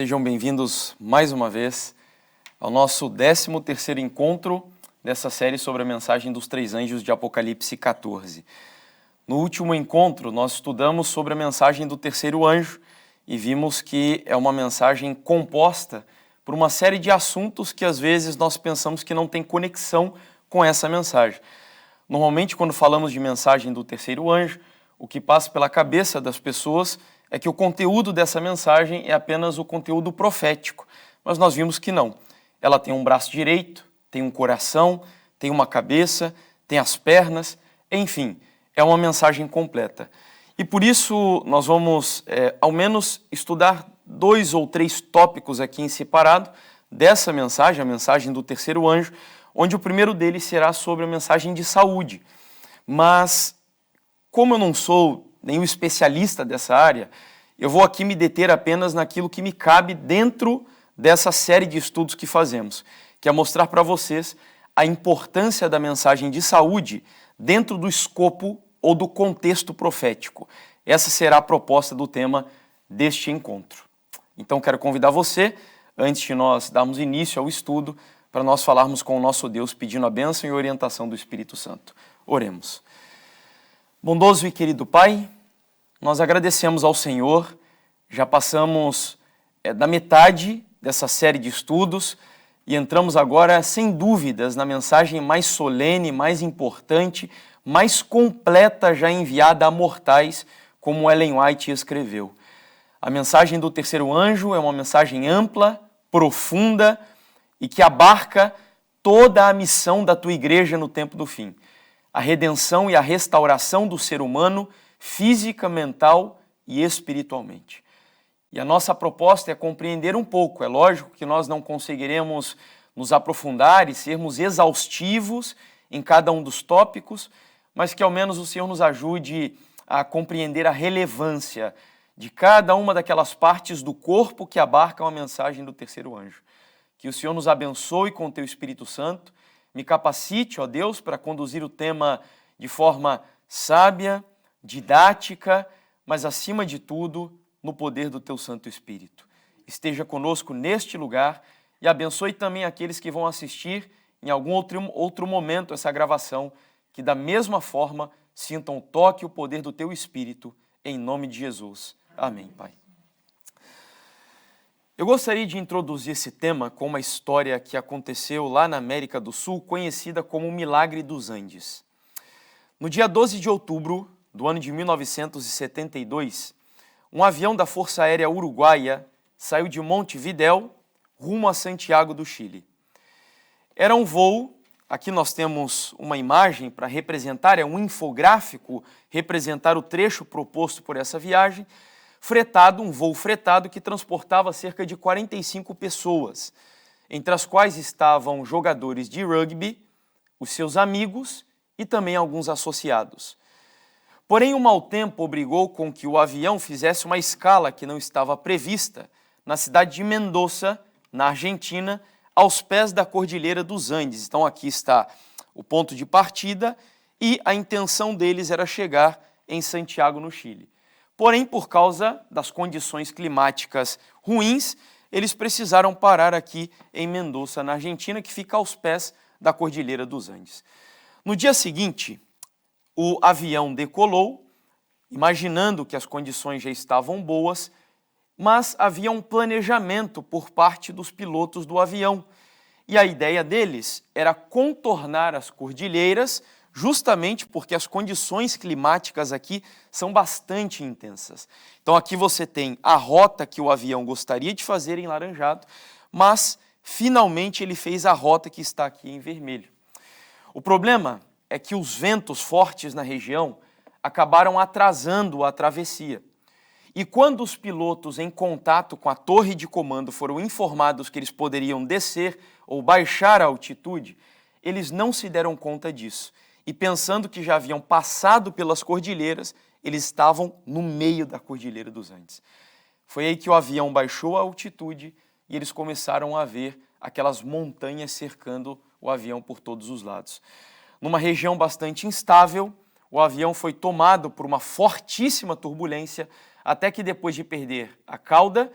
Sejam bem-vindos mais uma vez ao nosso 13º encontro dessa série sobre a mensagem dos três anjos de Apocalipse 14. No último encontro, nós estudamos sobre a mensagem do terceiro anjo e vimos que é uma mensagem composta por uma série de assuntos que às vezes nós pensamos que não tem conexão com essa mensagem. Normalmente, quando falamos de mensagem do terceiro anjo, o que passa pela cabeça das pessoas é que o conteúdo dessa mensagem é apenas o conteúdo profético, mas nós vimos que não. Ela tem um braço direito, tem um coração, tem uma cabeça, tem as pernas, enfim, é uma mensagem completa. E por isso nós vamos, ao menos, estudar 2 ou 3 tópicos aqui em separado dessa mensagem, a mensagem do terceiro anjo, onde o primeiro deles será sobre a mensagem de saúde. Mas, como eu não sou nenhum especialista dessa área, eu vou aqui me deter apenas naquilo que me cabe dentro dessa série de estudos que fazemos, que é mostrar para vocês a importância da mensagem de saúde dentro do escopo ou do contexto profético. Essa será a proposta do tema deste encontro. Então quero convidar você, antes de nós darmos início ao estudo, para nós falarmos com o nosso Deus pedindo a bênção e orientação do Espírito Santo. Oremos. Bondoso e querido Pai, nós agradecemos ao Senhor, já passamos da metade dessa série de estudos e entramos agora, sem dúvidas, na mensagem mais solene, mais importante, mais completa já enviada a mortais, como Ellen White escreveu. A mensagem do terceiro anjo é uma mensagem ampla, profunda e que abarca toda a missão da tua igreja no tempo do fim. A redenção e a restauração do ser humano, física, mental e espiritualmente. E a nossa proposta é compreender um pouco. É lógico que nós não conseguiremos nos aprofundar e sermos exaustivos em cada um dos tópicos, mas que ao menos o Senhor nos ajude a compreender a relevância de cada uma daquelas partes do corpo que abarcam a mensagem do terceiro anjo. Que o Senhor nos abençoe com o teu Espírito Santo, me capacite, ó Deus, para conduzir o tema de forma sábia, didática, mas acima de tudo, no poder do teu Santo Espírito. Esteja conosco neste lugar e abençoe também aqueles que vão assistir em algum outro momento essa gravação, que da mesma forma sintam o toque e o poder do teu Espírito, em nome de Jesus. Amém, Pai. Eu gostaria de introduzir esse tema com uma história que aconteceu lá na América do Sul, conhecida como o Milagre dos Andes. No dia 12 de outubro do ano de 1972, um avião da Força Aérea Uruguaia saiu de Montevidéu rumo a Santiago do Chile. Era um voo, aqui nós temos uma imagem para representar, é um infográfico, representar o trecho proposto por essa viagem, um voo fretado que transportava cerca de 45 pessoas, entre as quais estavam jogadores de rugby, os seus amigos e também alguns associados. Porém, o mau tempo obrigou com que o avião fizesse uma escala que não estava prevista na cidade de Mendoza, na Argentina, aos pés da Cordilheira dos Andes. Então aqui está o ponto de partida e a intenção deles era chegar em Santiago, no Chile. Porém, por causa das condições climáticas ruins, eles precisaram parar aqui em Mendoza, na Argentina, que fica aos pés da Cordilheira dos Andes. No dia seguinte, o avião decolou, imaginando que as condições já estavam boas, mas havia um planejamento por parte dos pilotos do avião. E a ideia deles era contornar as cordilheiras, justamente porque as condições climáticas aqui são bastante intensas. Então aqui você tem a rota que o avião gostaria de fazer em laranjado, mas finalmente ele fez a rota que está aqui em vermelho. O problema é que os ventos fortes na região acabaram atrasando a travessia. E quando os pilotos em contato com a torre de comando foram informados que eles poderiam descer ou baixar a altitude, eles não se deram conta disso. E pensando que já haviam passado pelas cordilheiras, eles estavam no meio da Cordilheira dos Andes. Foi aí que o avião baixou a altitude e eles começaram a ver aquelas montanhas cercando o avião por todos os lados. Numa região bastante instável, o avião foi tomado por uma fortíssima turbulência, até que depois de perder a cauda,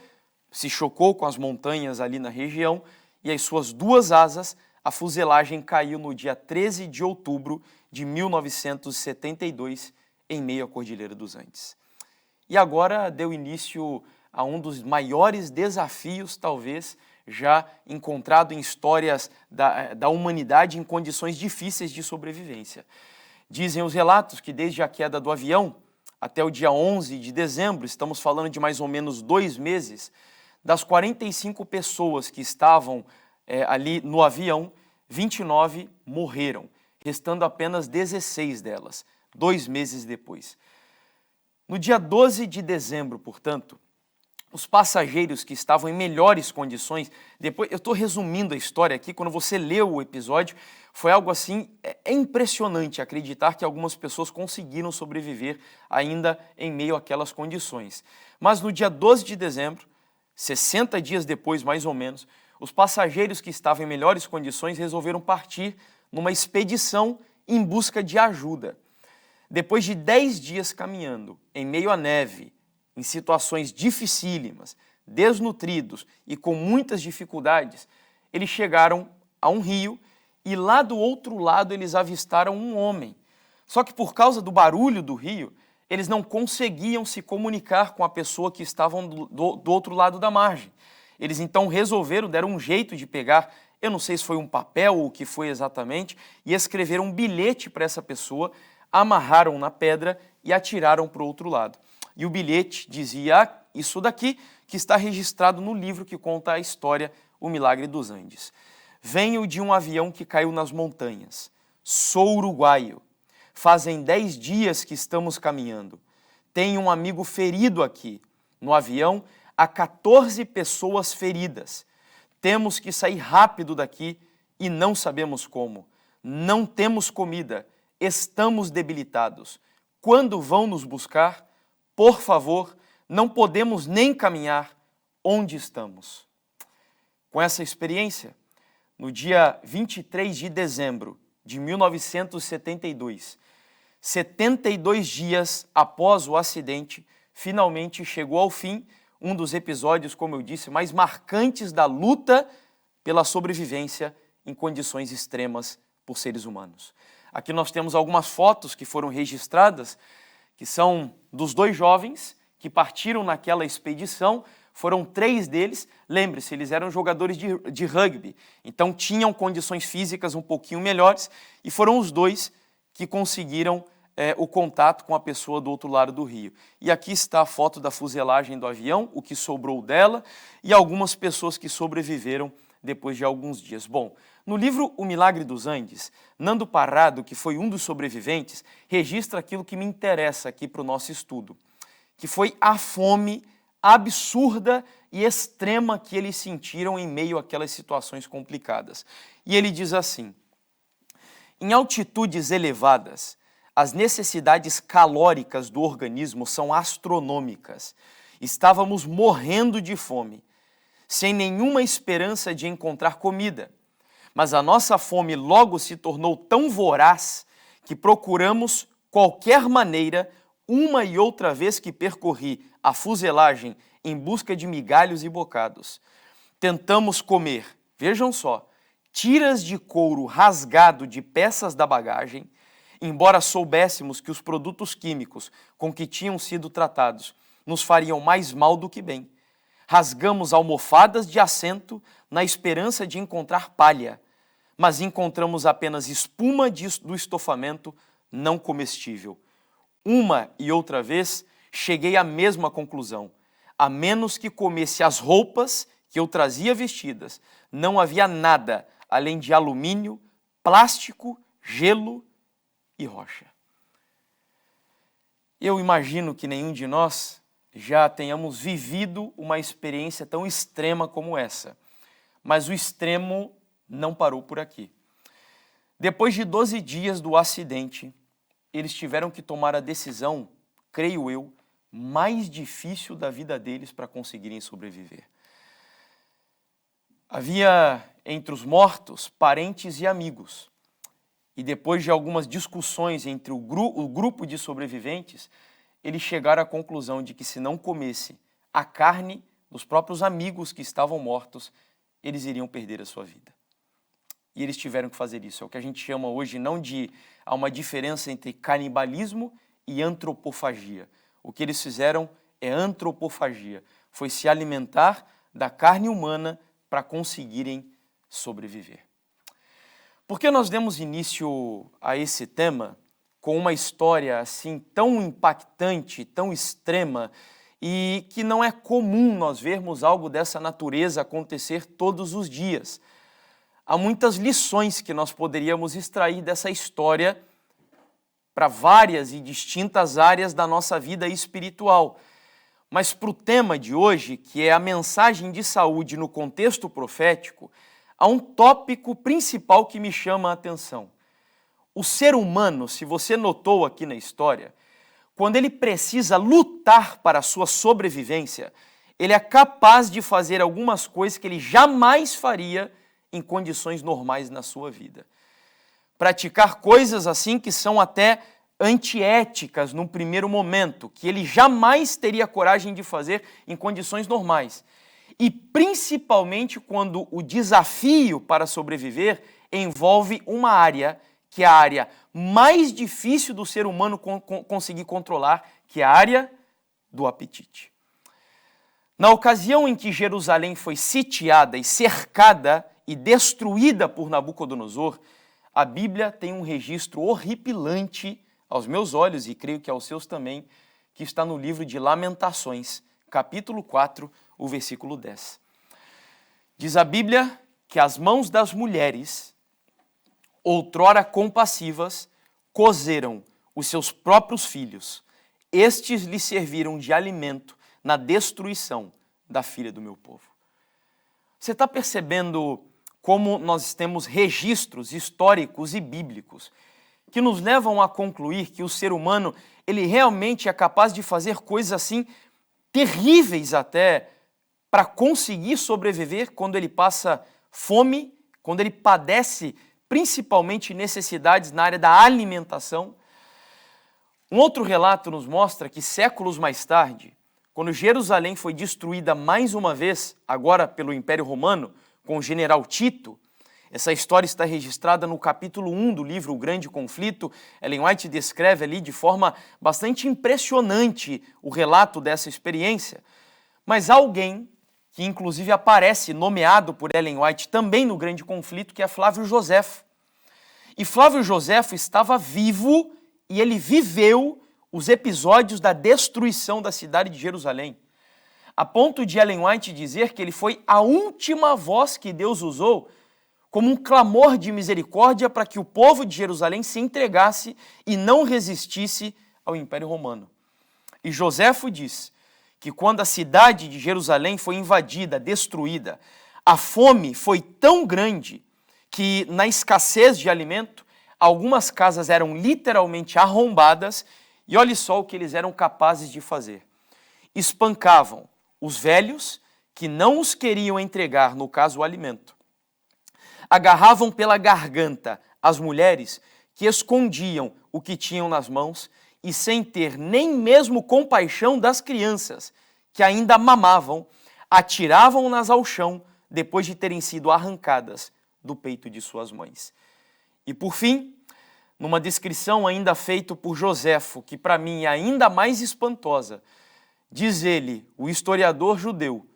se chocou com as montanhas ali na região e as suas duas asas, a fuselagem caiu no dia 13 de outubro de 1972 em meio à Cordilheira dos Andes. E agora deu início a um dos maiores desafios, talvez, já encontrado em histórias da humanidade em condições difíceis de sobrevivência. Dizem os relatos que desde a queda do avião até o dia 11 de dezembro, estamos falando de mais ou menos 2 meses, das 45 pessoas que estavam ali no avião, 29 morreram, restando apenas 16 delas, 2 meses depois. No dia 12 de dezembro, portanto, os passageiros que estavam em melhores condições, depois eu estou resumindo a história aqui, quando você leu o episódio, foi algo assim, é impressionante acreditar que algumas pessoas conseguiram sobreviver ainda em meio àquelas condições. Mas no dia 12 de dezembro, 60 dias depois mais ou menos, os passageiros que estavam em melhores condições resolveram partir numa expedição em busca de ajuda. Depois de 10 dias caminhando em meio à neve, em situações dificílimas, desnutridos e com muitas dificuldades, eles chegaram a um rio e lá do outro lado eles avistaram um homem. Só que por causa do barulho do rio, eles não conseguiam se comunicar com a pessoa que estava do outro lado da margem. Eles então deram um jeito de pegar, eu não sei se foi um papel ou o que foi exatamente, e escreveram um bilhete para essa pessoa, amarraram na pedra e atiraram para o outro lado. E o bilhete dizia isso daqui, que está registrado no livro que conta a história, O Milagre dos Andes. Venho de um avião que caiu nas montanhas. Sou uruguaio. Fazem 10 dias que estamos caminhando. Tenho um amigo ferido aqui. No avião, há 14 pessoas feridas. Temos que sair rápido daqui e não sabemos como. Não temos comida. Estamos debilitados. Quando vão nos buscar? Por favor, não podemos nem caminhar. Onde estamos? Com essa experiência, no dia 23 de dezembro de 1972, 72 dias após o acidente, finalmente chegou ao fim um dos episódios, como eu disse, mais marcantes da luta pela sobrevivência em condições extremas por seres humanos. Aqui nós temos algumas fotos que foram registradas, que são dos 2 jovens que partiram naquela expedição. Foram 3 deles, lembre-se, eles eram jogadores de rugby, então tinham condições físicas um pouquinho melhores, e foram os 2 que conseguiram o contato com a pessoa do outro lado do rio. E aqui está a foto da fuselagem do avião, o que sobrou dela, e algumas pessoas que sobreviveram depois de alguns dias. Bom, no livro O Milagre dos Andes, Nando Parrado, que foi um dos sobreviventes, registra aquilo que me interessa aqui para o nosso estudo, que foi a fome absurda e extrema que eles sentiram em meio àquelas situações complicadas. E ele diz assim: em altitudes elevadas, as necessidades calóricas do organismo são astronômicas. Estávamos morrendo de fome, sem nenhuma esperança de encontrar comida. Mas a nossa fome logo se tornou tão voraz que procuramos qualquer maneira, uma e outra vez que percorri a fuselagem em busca de migalhos e bocados. Tentamos comer, vejam só, tiras de couro rasgado de peças da bagagem, embora soubéssemos que os produtos químicos com que tinham sido tratados nos fariam mais mal do que bem. Rasgamos almofadas de assento na esperança de encontrar palha, mas encontramos apenas espuma do estofamento não comestível. Uma e outra vez cheguei à mesma conclusão. A menos que comesse as roupas que eu trazia vestidas, não havia nada além de alumínio, plástico, gelo e rocha. Eu imagino que nenhum de nós já tenhamos vivido uma experiência tão extrema como essa, mas o extremo não parou por aqui. Depois de 12 dias do acidente, eles tiveram que tomar a decisão, creio eu, mais difícil da vida deles para conseguirem sobreviver. Havia entre os mortos parentes e amigos, e depois de algumas discussões entre o grupo de sobreviventes, eles chegaram à conclusão de que se não comesse a carne dos próprios amigos que estavam mortos, eles iriam perder a sua vida. E eles tiveram que fazer isso. É o que a gente chama hoje não de... Há uma diferença entre canibalismo e antropofagia. O que eles fizeram é antropofagia. Foi se alimentar da carne humana para conseguirem sobreviver. Por que nós demos início a esse tema com uma história assim tão impactante, tão extrema, e que não é comum nós vermos algo dessa natureza acontecer todos os dias? Há muitas lições que nós poderíamos extrair dessa história para várias e distintas áreas da nossa vida espiritual. Mas para o tema de hoje, que é a mensagem de saúde no contexto profético, há um tópico principal que me chama a atenção. O ser humano, se você notou aqui na história, quando ele precisa lutar para a sua sobrevivência, ele é capaz de fazer algumas coisas que ele jamais faria em condições normais na sua vida. Praticar coisas assim que são até antiéticas num primeiro momento, que ele jamais teria coragem de fazer em condições normais. E principalmente quando o desafio para sobreviver envolve uma área que é a área mais difícil do ser humano conseguir controlar, que é a área do apetite. Na ocasião em que Jerusalém foi sitiada e cercada e destruída por Nabucodonosor, a Bíblia tem um registro horripilante aos meus olhos, e creio que aos seus também, que está no livro de Lamentações, capítulo 4, o versículo 10. Diz a Bíblia que as mãos das mulheres, outrora compassivas, cozeram os seus próprios filhos. Estes lhes serviram de alimento na destruição da filha do meu povo. Você está percebendo como nós temos registros históricos e bíblicos que nos levam a concluir que o ser humano, ele realmente é capaz de fazer coisas assim terríveis até para conseguir sobreviver quando ele passa fome, quando ele padece principalmente necessidades na área da alimentação. Um outro relato nos mostra que séculos mais tarde, quando Jerusalém foi destruída mais uma vez, agora pelo Império Romano, com o general Tito, essa história está registrada no capítulo 1 do livro O Grande Conflito. Ellen White descreve ali de forma bastante impressionante o relato dessa experiência. Mas há alguém que inclusive aparece nomeado por Ellen White também no Grande Conflito, que é Flávio Joséfo. E Flávio Joséfo estava vivo e ele viveu os episódios da destruição da cidade de Jerusalém, a ponto de Ellen White dizer que ele foi a última voz que Deus usou como um clamor de misericórdia para que o povo de Jerusalém se entregasse e não resistisse ao Império Romano. E Joséfo diz que quando a cidade de Jerusalém foi invadida, destruída, a fome foi tão grande que, na escassez de alimento, algumas casas eram literalmente arrombadas, e olhe só o que eles eram capazes de fazer. Espancavam os velhos que não os queriam entregar, no caso, o alimento. Agarravam pela garganta as mulheres que escondiam o que tinham nas mãos e, sem ter nem mesmo compaixão das crianças que ainda mamavam, atiravam-nas ao chão depois de terem sido arrancadas do peito de suas mães. E por fim, numa descrição ainda feita por Joséfo, que para mim é ainda mais espantosa, diz ele, o historiador judeu,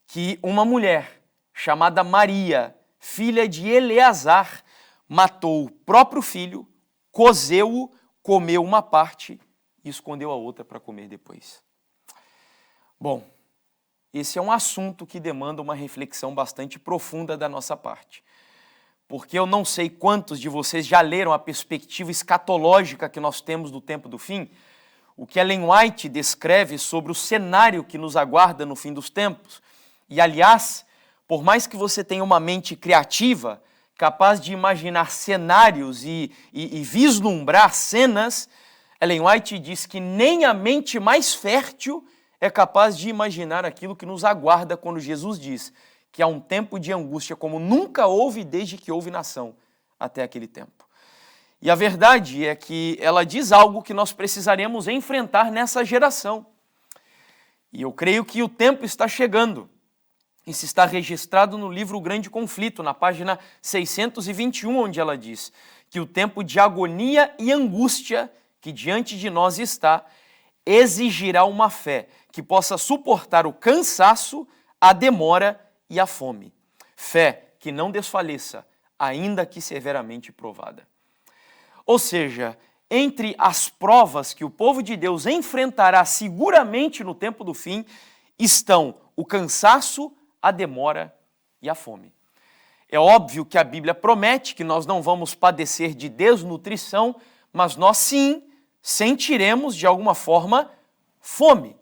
que uma mulher chamada Maria, filha de Eleazar, matou o próprio filho, cozeu-o, comeu uma parte e escondeu a outra para comer depois. Bom, esse é um assunto que demanda uma reflexão bastante profunda da nossa parte, porque eu não sei quantos de vocês já leram a perspectiva escatológica que nós temos do tempo do fim, o que Ellen White descreve sobre o cenário que nos aguarda no fim dos tempos. E, aliás, por mais que você tenha uma mente criativa, capaz de imaginar cenários e vislumbrar cenas, Ellen White diz que nem a mente mais fértil é capaz de imaginar aquilo que nos aguarda quando Jesus diz que há um tempo de angústia como nunca houve desde que houve nação até aquele tempo. E a verdade é que ela diz algo que nós precisaremos enfrentar nessa geração. E eu creio que o tempo está chegando. Isso está registrado no livro O Grande Conflito, na página 621, onde ela diz que o tempo de agonia e angústia que diante de nós está exigirá uma fé que possa suportar o cansaço, a demora e a fome. Fé que não desfaleça, ainda que severamente provada. Ou seja, entre as provas que o povo de Deus enfrentará seguramente no tempo do fim, estão o cansaço, a demora e a fome. É óbvio que a Bíblia promete que nós não vamos padecer de desnutrição, mas nós sim sentiremos de alguma forma fome.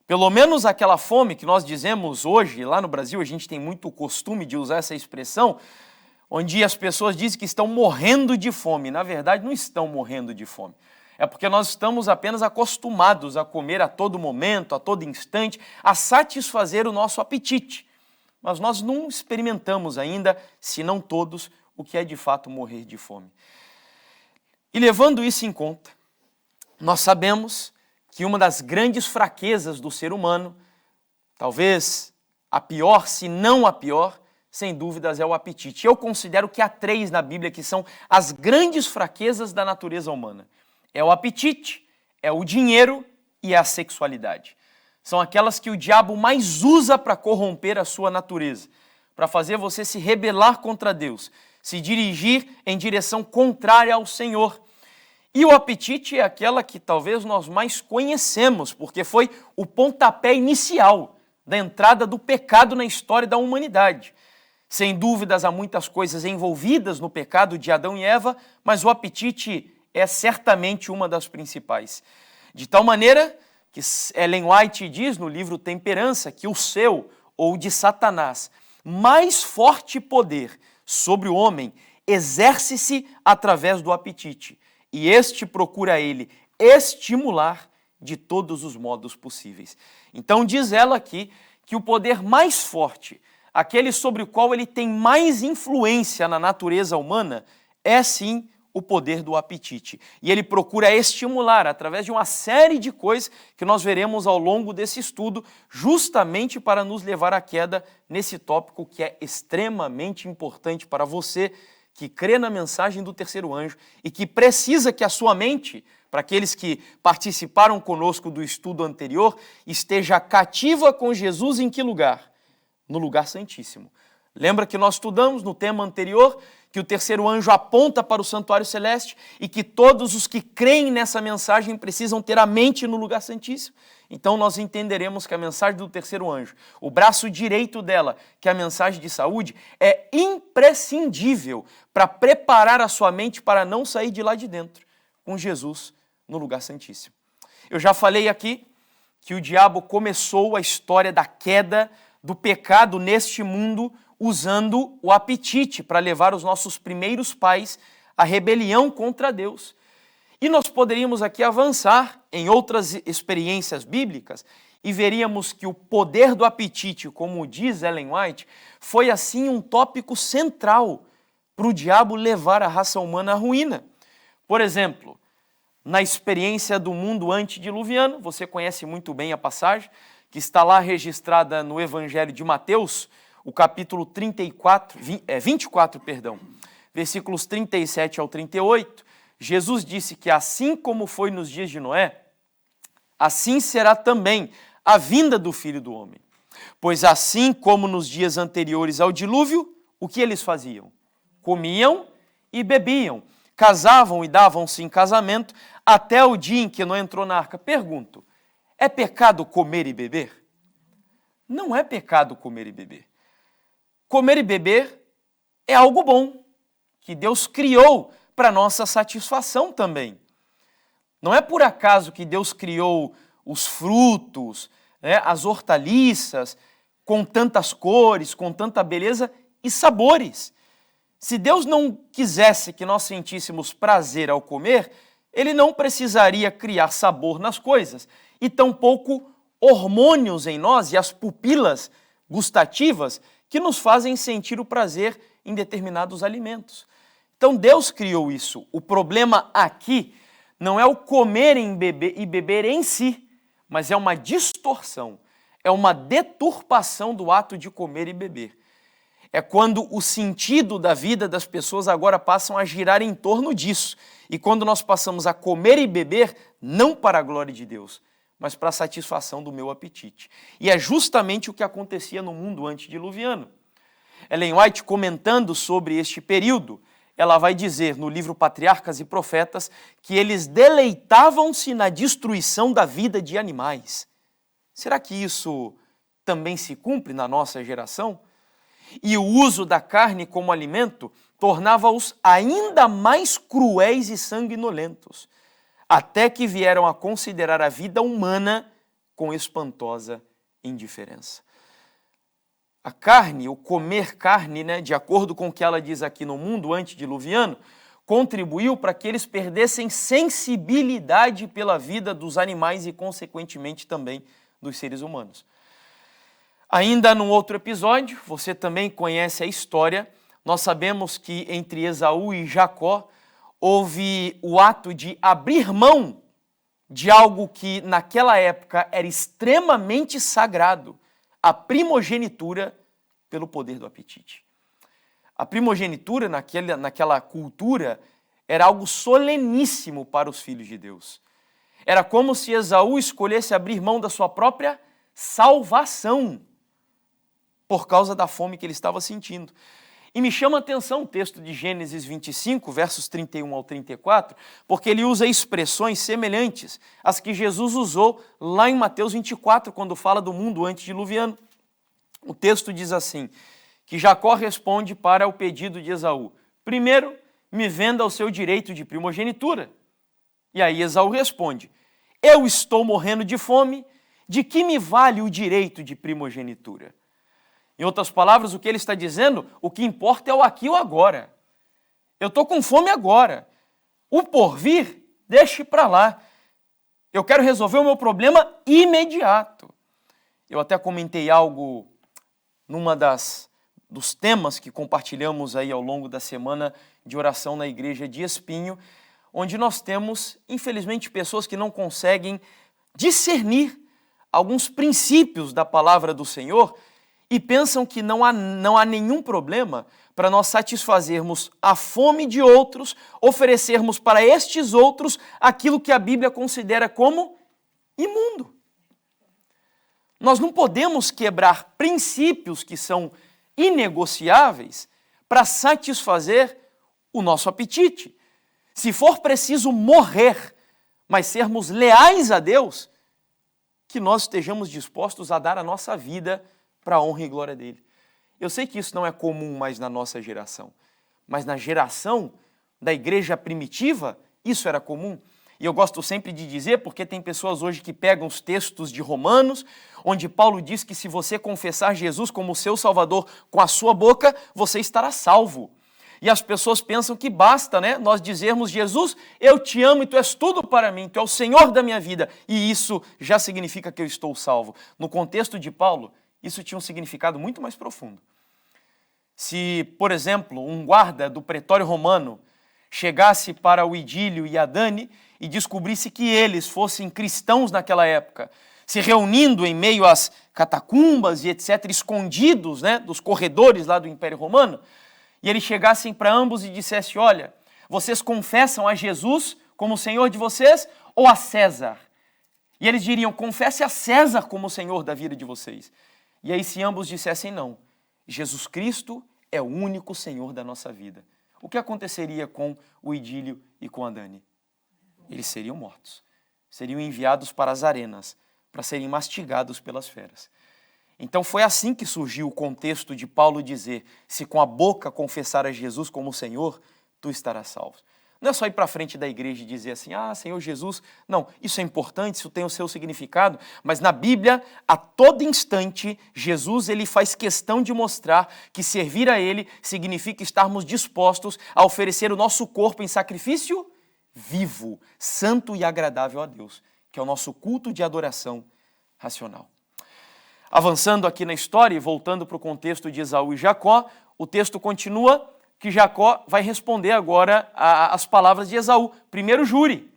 Pelo menos aquela fome que nós dizemos hoje, lá no Brasil a gente tem muito costume de usar essa expressão, onde as pessoas dizem que estão morrendo de fome. Na verdade, não estão morrendo de fome. É porque nós estamos apenas acostumados a comer a todo momento, a todo instante, a satisfazer o nosso apetite. Mas nós não experimentamos ainda, se não todos, o que é de fato morrer de fome. E levando isso em conta, nós sabemos que uma das grandes fraquezas do ser humano, talvez a pior, se não a pior, sem dúvidas é o apetite. Eu considero que há 3 na Bíblia que são as grandes fraquezas da natureza humana. É o apetite, é o dinheiro e é a sexualidade. São aquelas que o diabo mais usa para corromper a sua natureza, para fazer você se rebelar contra Deus, se dirigir em direção contrária ao Senhor. E o apetite é aquela que talvez nós mais conhecemos, porque foi o pontapé inicial da entrada do pecado na história da humanidade. Sem dúvidas, há muitas coisas envolvidas no pecado de Adão e Eva, mas o apetite é certamente uma das principais. De tal maneira que Ellen White diz no livro Temperança que o seu, ou de Satanás, mais forte poder sobre o homem exerce-se através do apetite. E este procura ele estimular de todos os modos possíveis. Então diz ela aqui que o poder mais forte, aquele sobre o qual ele tem mais influência na natureza humana, é sim o poder do apetite. E ele procura estimular através de uma série de coisas que nós veremos ao longo desse estudo, justamente para nos levar à queda nesse tópico que é extremamente importante para você que crê na mensagem do terceiro anjo e que precisa que a sua mente, para aqueles que participaram conosco do estudo anterior, esteja cativa com Jesus em que lugar? No lugar santíssimo. Lembra que nós estudamos no tema anterior que o terceiro anjo aponta para o santuário celeste e que todos os que creem nessa mensagem precisam ter a mente no lugar santíssimo? Então nós entenderemos que a mensagem do terceiro anjo, o braço direito dela, que é a mensagem de saúde, é imprescindível para preparar a sua mente para não sair de lá de dentro, com Jesus no lugar santíssimo. Eu já falei aqui que o diabo começou a história da queda do pecado neste mundo usando o apetite para levar os nossos primeiros pais à rebelião contra Deus. E nós poderíamos aqui avançar em outras experiências bíblicas e veríamos que o poder do apetite, como diz Ellen White, foi assim um tópico central para o diabo levar a raça humana à ruína. Por exemplo, na experiência do mundo antediluviano, você conhece muito bem a passagem, que está lá registrada no Evangelho de Mateus, o capítulo 24, versículos 37 ao 38, Jesus disse que assim como foi nos dias de Noé, assim será também a vinda do Filho do Homem. Pois assim como nos dias anteriores ao dilúvio, o que eles faziam? Comiam e bebiam, casavam e davam-se em casamento, até o dia em que Noé entrou na arca. Pergunto, é pecado comer e beber? Não é pecado comer e beber. Comer e beber é algo bom, que Deus criou para nossa satisfação também. Não é por acaso que Deus criou os frutos, as hortaliças, com tantas cores, com tanta beleza e sabores. Se Deus não quisesse que nós sentíssemos prazer ao comer, Ele não precisaria criar sabor nas coisas, e tampouco hormônios em nós e as pupilas gustativas que nos fazem sentir o prazer em determinados alimentos. Então Deus criou isso. O problema aqui não é o comer e beber em si, mas é uma distorção é uma deturpação do ato de comer e beber. É quando o sentido da vida das pessoas agora passam a girar em torno disso. E quando nós passamos a comer e beber, não para a glória de Deus, mas para a satisfação do meu apetite. E é justamente o que acontecia no mundo antediluviano. Ellen White, comentando sobre este período, ela vai dizer no livro Patriarcas e Profetas que eles deleitavam-se na destruição da vida de animais. Será que isso também se cumpre na nossa geração? E o uso da carne como alimento tornava-os ainda mais cruéis e sanguinolentos, até que vieram a considerar a vida humana com espantosa indiferença. A carne, o comer carne, de acordo com o que ela diz aqui no mundo antediluviano, contribuiu para que eles perdessem sensibilidade pela vida dos animais e, consequentemente, também dos seres humanos. Ainda num outro episódio, você também conhece a história, nós sabemos que entre Esaú e Jacó houve o ato de abrir mão de algo que naquela época era extremamente sagrado, a primogenitura, pelo poder do apetite. A primogenitura naquela cultura era algo soleníssimo para os filhos de Deus. Era como se Esaú escolhesse abrir mão da sua própria salvação por causa da fome que ele estava sentindo. E me chama a atenção o texto de Gênesis 25, versos 31 ao 34, porque ele usa expressões semelhantes às que Jesus usou lá em Mateus 24, quando fala do mundo antediluviano. O texto diz assim, que Jacó responde para o pedido de Esaú: primeiro, me venda o seu direito de primogenitura. E aí Esaú responde: eu estou morrendo de fome, de que me vale o direito de primogenitura? Em outras palavras, o que ele está dizendo, o que importa é o aqui e o agora. Eu estou com fome agora. O porvir, deixe para lá. Eu quero resolver o meu problema imediato. Eu até comentei algo dos temas que compartilhamos aí ao longo da semana de oração na igreja de Espinho, onde nós temos, infelizmente, pessoas que não conseguem discernir alguns princípios da palavra do Senhor e pensam que não há nenhum problema para nós satisfazermos a fome de outros, oferecermos para estes outros aquilo que a Bíblia considera como imundo. Nós não podemos quebrar princípios que são inegociáveis para satisfazer o nosso apetite. Se for preciso morrer, mas sermos leais a Deus, que nós estejamos dispostos a dar a nossa vida para a honra e glória dele. Eu sei que isso não é comum mais na nossa geração, mas na geração da igreja primitiva, isso era comum. E eu gosto sempre de dizer, porque tem pessoas hoje que pegam os textos de Romanos, onde Paulo diz que se você confessar Jesus como seu Salvador com a sua boca, você estará salvo. E as pessoas pensam que basta, nós dizermos: Jesus, eu te amo e tu és tudo para mim, tu és o Senhor da minha vida, e isso já significa que eu estou salvo. No contexto de Paulo, isso tinha um significado muito mais profundo. Se, por exemplo, um guarda do pretório romano chegasse para o Idílio e a Dani e descobrisse que eles fossem cristãos naquela época, se reunindo em meio às catacumbas e etc., escondidos dos corredores lá do Império Romano, e eles chegassem para ambos e dissessem: olha, vocês confessam a Jesus como o Senhor de vocês ou a César? E eles diriam: confesse a César como o Senhor da vida de vocês. E aí, se ambos dissessem não, Jesus Cristo é o único Senhor da nossa vida, o que aconteceria com o Idílio e com a Dani? Eles seriam mortos, seriam enviados para as arenas, para serem mastigados pelas feras. Então foi assim que surgiu o contexto de Paulo dizer: se com a boca confessar a Jesus como Senhor, tu estarás salvo. Não é só ir para frente da igreja e dizer assim: Senhor Jesus. Não, isso é importante, isso tem o seu significado, mas na Bíblia, a todo instante, Jesus ele faz questão de mostrar que servir a Ele significa estarmos dispostos a oferecer o nosso corpo em sacrifício vivo, santo e agradável a Deus, que é o nosso culto de adoração racional. Avançando aqui na história e voltando para o contexto de Esaú e Jacó, o texto continua que Jacó vai responder agora às palavras de Esaú. Primeiro, jure.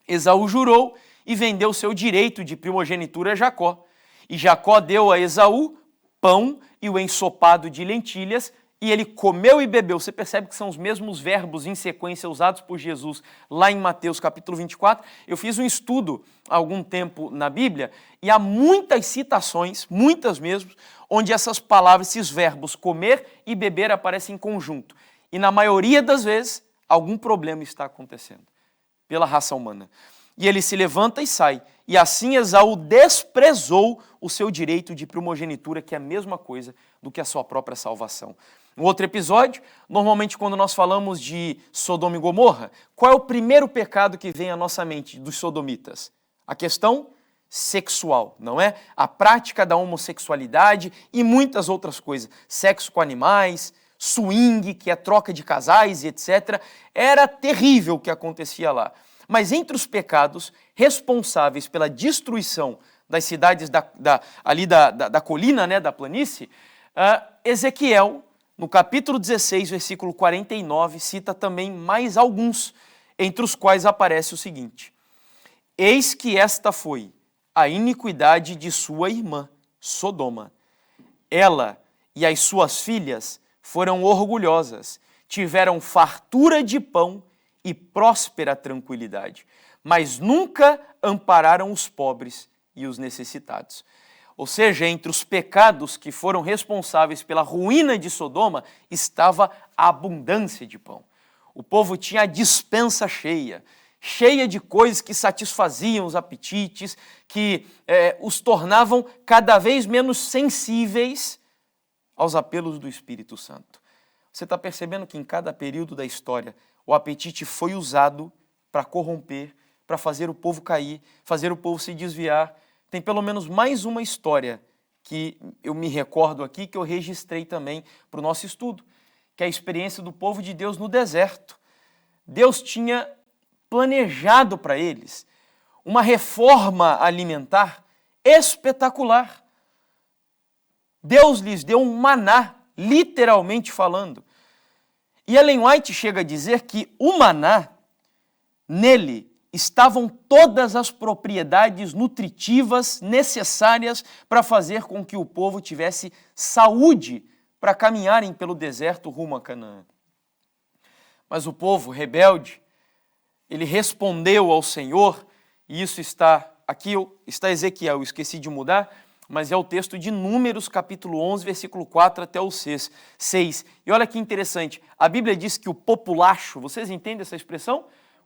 Esaú jurou e vendeu seu direito de primogenitura a Jacó. E Jacó deu a Esaú pão e o ensopado de lentilhas, e ele comeu e bebeu. Você percebe que são os mesmos verbos em sequência usados por Jesus lá em Mateus capítulo 24. Eu fiz um estudo há algum tempo na Bíblia e há muitas citações, muitas mesmo, onde essas palavras, esses verbos comer e beber aparecem em conjunto. E na maioria das vezes, algum problema está acontecendo pela raça humana. E ele se levanta e sai. E assim Esaú desprezou o seu direito de primogenitura, que é a mesma coisa do que a sua própria salvação. Um outro episódio, normalmente quando nós falamos de Sodoma e Gomorra, qual é o primeiro pecado que vem à nossa mente dos sodomitas? A questão sexual, não é? A prática da homossexualidade e muitas outras coisas. Sexo com animais, swing, que é troca de casais e etc. Era terrível o que acontecia lá. Mas entre os pecados responsáveis pela destruição das cidades da colina, né, da planície, Ezequiel, no capítulo 16, versículo 49, cita também mais alguns, entre os quais aparece o seguinte: eis que esta foi a iniquidade de sua irmã, Sodoma. Ela e as suas filhas foram orgulhosas, tiveram fartura de pão e próspera tranquilidade, mas nunca ampararam os pobres e os necessitados. Ou seja, entre os pecados que foram responsáveis pela ruína de Sodoma estava a abundância de pão. O povo tinha a despensa cheia, cheia de coisas que satisfaziam os apetites, que os tornavam cada vez menos sensíveis aos apelos do Espírito Santo. Você está percebendo que em cada período da história o apetite foi usado para corromper, para fazer o povo cair, fazer o povo se desviar. Tem pelo menos mais uma história que eu me recordo aqui, que eu registrei também para o nosso estudo, que é a experiência do povo de Deus no deserto. Deus tinha planejado para eles uma reforma alimentar espetacular. Deus lhes deu um maná, literalmente falando. E Ellen White chega a dizer que o maná, nele, estavam todas as propriedades nutritivas necessárias para fazer com que o povo tivesse saúde para caminharem pelo deserto rumo a Canaã. Mas o povo rebelde, ele respondeu ao Senhor, e isso está aqui, está Ezequiel, eu esqueci de mudar, mas é o texto de Números, capítulo 11, versículo 4 até o 6. E olha que interessante, a Bíblia diz que o populacho, vocês entendem essa expressão?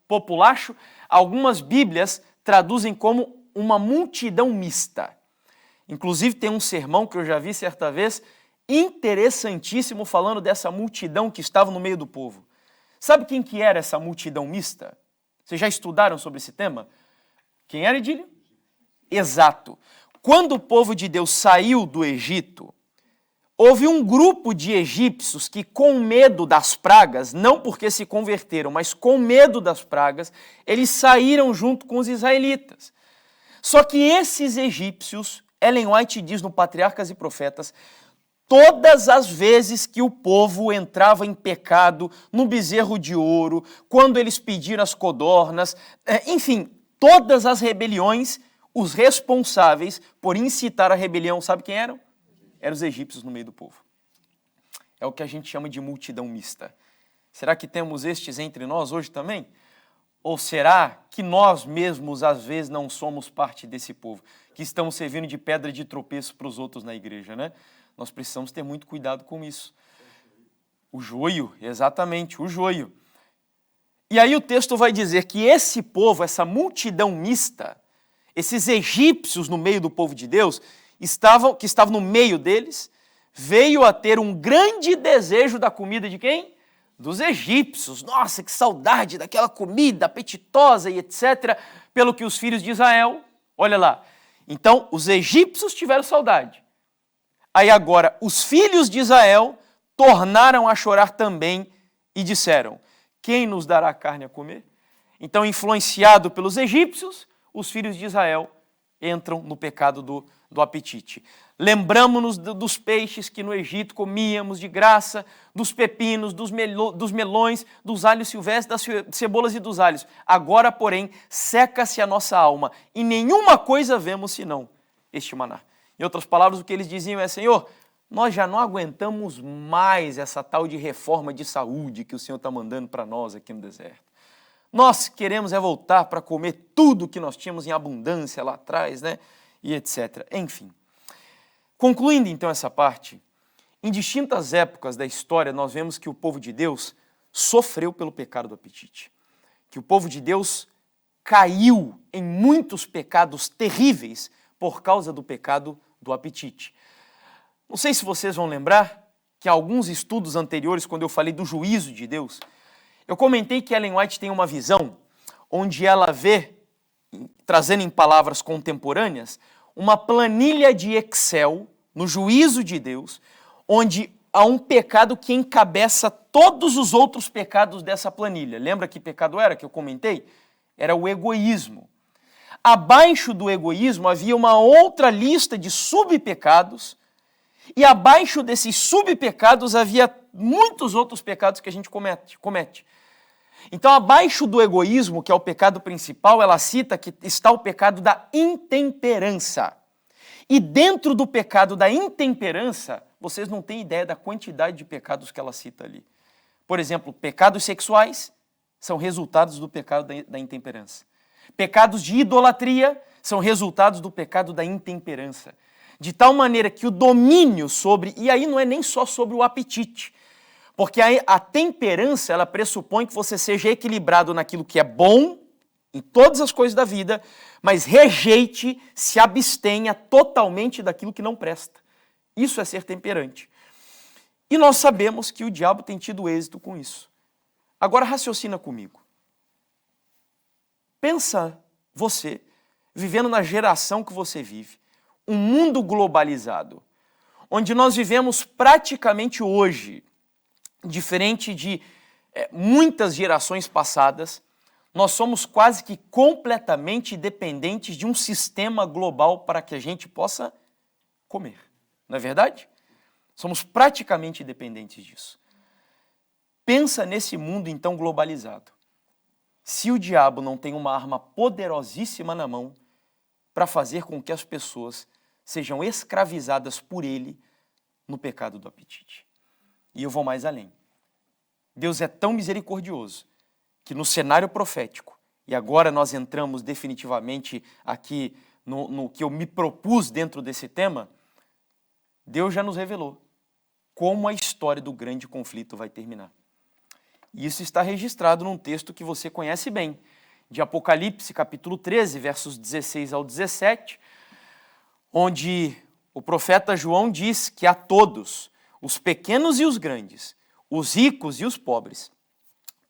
Populacho, algumas Bíblias traduzem como uma multidão mista. Inclusive tem um sermão que eu já vi certa vez, interessantíssimo, falando dessa multidão que estava no meio do povo. Sabe quem que era essa multidão mista? Vocês já estudaram sobre esse tema? Quem era, Edílio? Exato. Quando o povo de Deus saiu do Egito, houve um grupo de egípcios que, com medo das pragas, não porque se converteram, mas com medo das pragas, eles saíram junto com os israelitas. Só que esses egípcios, Ellen White diz no Patriarcas e Profetas, todas as vezes que o povo entrava em pecado, no bezerro de ouro, quando eles pediram as codornas, enfim, todas as rebeliões, os responsáveis por incitar a rebelião, sabe quem eram? Eram os egípcios no meio do povo. É o que a gente chama de multidão mista. Será que temos estes entre nós hoje também? Ou será que nós mesmos, às vezes, não somos parte desse povo, que estamos servindo de pedra de tropeço para os outros na igreja, né? Nós precisamos ter muito cuidado com isso. O joio, exatamente, o joio. E aí o texto vai dizer que esse povo, essa multidão mista, esses egípcios no meio do povo de Deus, que estavam no meio deles, veio a ter um grande desejo da comida de quem? Dos egípcios. Nossa, que saudade daquela comida apetitosa e etc. Pelo que os filhos de Israel, olha lá. Então, os egípcios tiveram saudade. Aí agora, os filhos de Israel tornaram a chorar também e disseram, quem nos dará carne a comer? Então, influenciado pelos egípcios, os filhos de Israel entram no pecado do apetite. Lembramos-nos dos peixes que no Egito comíamos de graça, dos pepinos, dos melões, dos alhos silvestres, das cebolas e dos alhos. Agora, porém, seca-se a nossa alma e nenhuma coisa vemos senão este maná. Em outras palavras, o que eles diziam é: Senhor, nós já não aguentamos mais essa tal de reforma de saúde que o Senhor está mandando para nós aqui no deserto. Nós queremos é voltar para comer tudo que nós tínhamos em abundância lá atrás, né? E etc. Enfim. Concluindo então essa parte, em distintas épocas da história nós vemos que o povo de Deus sofreu pelo pecado do apetite. Que o povo de Deus caiu em muitos pecados terríveis por causa do pecado do apetite. Não sei se vocês vão lembrar que alguns estudos anteriores, quando eu falei do juízo de Deus, eu comentei que Ellen White tem uma visão onde ela vê, trazendo em palavras contemporâneas, uma planilha de Excel no juízo de Deus, onde há um pecado que encabeça todos os outros pecados dessa planilha. Lembra que pecado era que eu comentei? Era o egoísmo. Abaixo do egoísmo havia uma outra lista de subpecados, e abaixo desses subpecados havia muitos outros pecados que a gente comete. Então, abaixo do egoísmo, que é o pecado principal, ela cita que está o pecado da intemperança. E dentro do pecado da intemperança, vocês não têm ideia da quantidade de pecados que ela cita ali. Por exemplo, pecados sexuais são resultados do pecado da intemperança. Pecados de idolatria são resultados do pecado da intemperança. De tal maneira que o domínio sobre, e aí não é nem só sobre o apetite, porque a temperança, ela pressupõe que você seja equilibrado naquilo que é bom, em todas as coisas da vida, mas rejeite, se abstenha totalmente daquilo que não presta. Isso é ser temperante. E nós sabemos que o diabo tem tido êxito com isso. Agora raciocina comigo. Pensa você, vivendo na geração que você vive, um mundo globalizado, onde nós vivemos praticamente hoje, diferente de muitas gerações passadas, nós somos quase que completamente dependentes de um sistema global para que a gente possa comer. Não é verdade? Somos praticamente dependentes disso. Pensa nesse mundo então globalizado. Se o diabo não tem uma arma poderosíssima na mão para fazer com que as pessoas sejam escravizadas por ele no pecado do apetite. E eu vou mais além. Deus é tão misericordioso que no cenário profético, e agora nós entramos definitivamente aqui no que eu me propus dentro desse tema, Deus já nos revelou como a história do grande conflito vai terminar. E isso está registrado num texto que você conhece bem, de Apocalipse, capítulo 13, versos 16 ao 17, onde o profeta João diz que a todos, os pequenos e os grandes, os ricos e os pobres,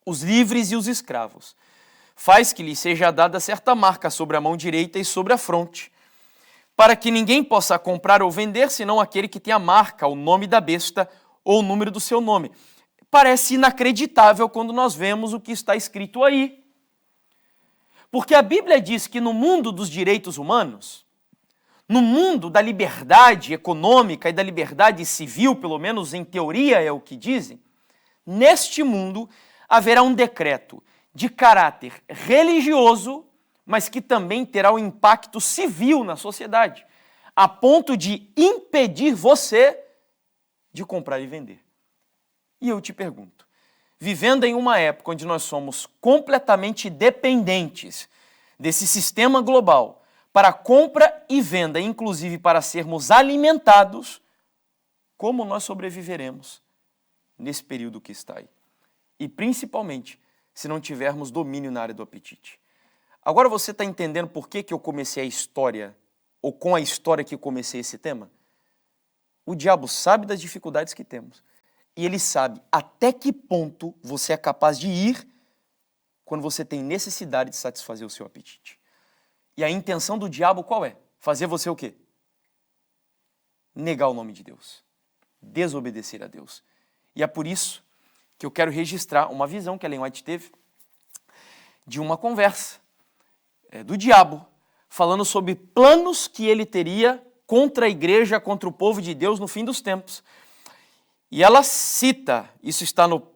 os livres e os escravos, faz que lhe seja dada certa marca sobre a mão direita e sobre a fronte, para que ninguém possa comprar ou vender, senão aquele que tem a marca, o nome da besta ou o número do seu nome. Parece inacreditável quando nós vemos o que está escrito aí. Porque a Bíblia diz que no mundo dos direitos humanos, no mundo da liberdade econômica e da liberdade civil, pelo menos em teoria é o que dizem, neste mundo haverá um decreto de caráter religioso, mas que também terá um impacto civil na sociedade, a ponto de impedir você de comprar e vender. E eu te pergunto, vivendo em uma época onde nós somos completamente dependentes desse sistema global para compra e venda, inclusive para sermos alimentados, como nós sobreviveremos nesse período que está aí? E principalmente se não tivermos domínio na área do apetite. Agora você está entendendo por que eu comecei a história, ou com a história que eu comecei esse tema? O diabo sabe das dificuldades que temos. E ele sabe até que ponto você é capaz de ir quando você tem necessidade de satisfazer o seu apetite. E a intenção do diabo qual é? Fazer você o quê? Negar o nome de Deus. Desobedecer a Deus. E é por isso que eu quero registrar uma visão que Ellen White teve de uma conversa do diabo, falando sobre planos que ele teria contra a igreja, contra o povo de Deus no fim dos tempos. E ela cita, isso está no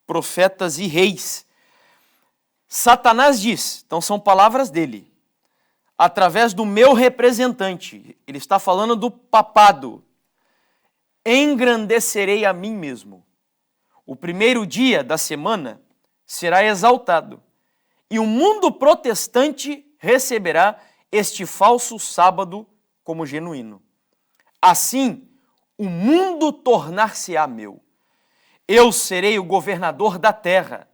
Profetas e Reis, Satanás diz, então são palavras dele, através do meu representante, ele está falando do papado, engrandecerei a mim mesmo. O primeiro dia da semana será exaltado, e o mundo protestante receberá este falso sábado como genuíno. Assim, o mundo tornar-se-á meu. Eu serei o governador da terra,